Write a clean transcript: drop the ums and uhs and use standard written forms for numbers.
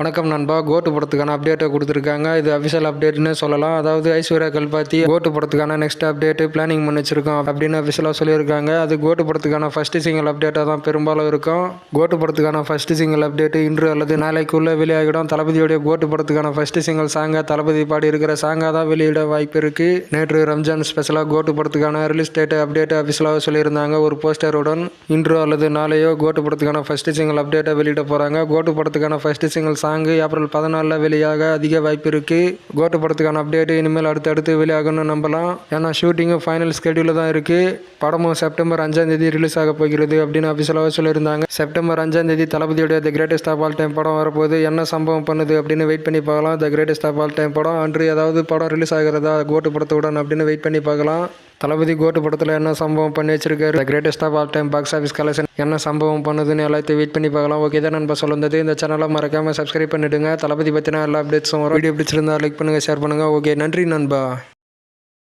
வணக்கம் நண்பா. கோட்டு படத்துக்கான அப்டேட்டை கொடுத்துருக்காங்க. இது அஃபிஷியல் அப்டேட்னு சொல்லலாம். அதாவது ஐஸ்வர்யா கல்பாத்தி கோட்டு படத்துக்கான நெக்ஸ்ட் அப்டேட்டு பிளானிங் பண்ணி வச்சிருக்கோம் அப்படின்னு அஃபிஷியலாக சொல்லியிருக்காங்க. அது கோட்டு படத்துக்கான ஃபர்ஸ்ட் சிங்கிள் அப்டேட்டாக தான் பெரும்பாலும் இருக்கும். கோட்டு படத்துக்கான ஃபர்ஸ்ட் சிங்கிள் அப்டேட்டு இன்று அல்லது நாளைக்குள்ளே வெளியாகிடும். தளபதியோடைய கோட்டு படத்துக்கான ஃபர்ஸ்ட் சிங்கிள் சாங்கை தளபதி பாடி இருக்கிற சாங்காக தான் வெளியிட வாய்ப்பு இருக்குது. நேற்று ரம்ஜான் ஸ்பெஷலாக கோட்டு படத்துக்கான ரிலீஸ் டேட்டு அப்டேட்டு அஃபிஷியலாக சொல்லியிருந்தாங்க. ஒரு போஸ்டருடன் இன்று அல்லது நாளையோ கோட்டு படத்துக்கான ஃபர்ஸ்ட் சிங்கிள் அப்டேட்டை வெளியிட போகிறாங்க. கோட்டு படத்துக்கான ஃபர்ஸ்ட் சிங்கிள் சாங்கு ஏப்ரல் 14 வெளியாக அதிக வாய்ப்பு இருக்குது. கோட்டு படத்துக்கான அப்டேட்டு இனிமேல் அடுத்தடுத்து வெளியாகணும்னு நம்பலாம். ஏன்னா ஷூட்டிங்கும் ஃபைனல் ஸ்கெடியூலில் தான் இருக்குது. படமும் செப்டம்பர் 5 ரிலீஸ் ஆக போகிறது அப்படின்னு அஃபிஷியலாக சொல்லியிருந்தாங்க. செப்டம்பர் 5 தளபதியோடைய the greatest of all time படம் வரப்போகுது. என்ன சம்பவம் பண்ணுது அப்படின்னு வெயிட் பண்ணி பார்க்கலாம். The greatest of all time படம் அன்று ஏதாவது படம் ரிலீஸ் ஆகிறதா கோட்டு படத்துடன் அப்படின்னு வெயிட் பண்ணி பார்க்கலாம். தளபதி கோட்டு படத்தில் என்ன சம்பவம் பண்ணி வச்சிருக்காரு, the greatest of all time box office collection என்ன சம்பவம் பண்ணுதுன்னு எல்லாத்தையும் வெயிட் பண்ணி பார்க்கலாம். ஓகே தான் நண்பா சொல்லுறது. இந்த சேனலை மறக்காமல் சப்ஸ்கிரைப் பண்ணிவிடுங்க. தளபதி பற்றின எல்லா அப்டேட்ஸும் வரும். வீடியோ பிடிச்சிருந்தா லைக் பண்ணுங்கள், ஷேர் பண்ணுங்கள். ஓகே, நன்றி நண்பா.